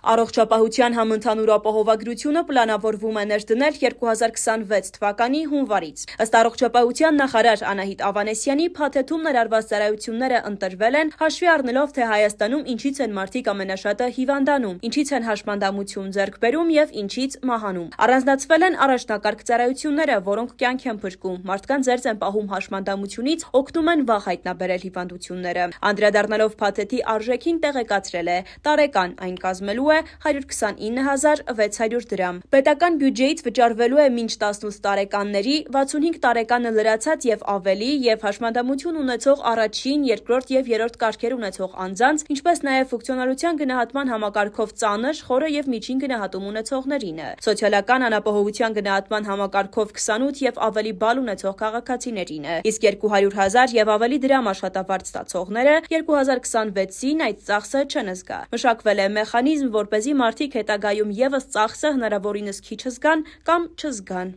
Առողջապահության համընդհանուր ապահովագրությունը պլանավորվում է ներդնել 2026 թվականի հունվարից։ Ըստ առողջապահության նախարար Անահիտ Ավանեսյանի, փաթեթում ներառված ծառայությունները ընտրվել են հաշվի առնելով, թե Հայաստանում ինչից են մարդիկ ամենաշատը հիվանդանում, ինչից են հաշմանդամություն ձեռք բերում եւ ինչից մահանում։ Առանձնացվել են առաջնակարգ ծառայությունները, որոնք կյանք են փրկում, մարդկանց զերծ են պահում հաշմանդամությունից, օգնում են վաղ հայտնաբերել հիվանդությունները։ Անդրադառնալով փաթեթի արժեքին, տեղեկացրել է՝ տարեկան այն կազմելու 129,600 դրամ։ Պետական բյուջեից վճարվելու է մինչ 18 տարեկանների, 65 տարեկանը լրացած եւ ավելի եւ հաշմանդամություն ունեցող առաջին, երկրորդ եւ երրորդ կարգեր ունեցող անձանց, ինչպես նաեւ ֆունկցիոնալության գնահատման համակարգով ծանր, խորը եւ միջին գնահատում ունեցողներին։ Սոցիալական անապահովության գնահատման համակարգով 28 եւ ավելի բալ ունեցող քաղաքացիներին, իսկ 200,000 եւ ավելի դրամ աշխատավարձ ստացողները 2026-ին այդ ծախսը չեն զգա։ Մշակվել է մեխանիզմ, որպեսզի մարդիկ հետագայում եւս ծախսը հնարավորինս քիչ զգան կամ չզգան։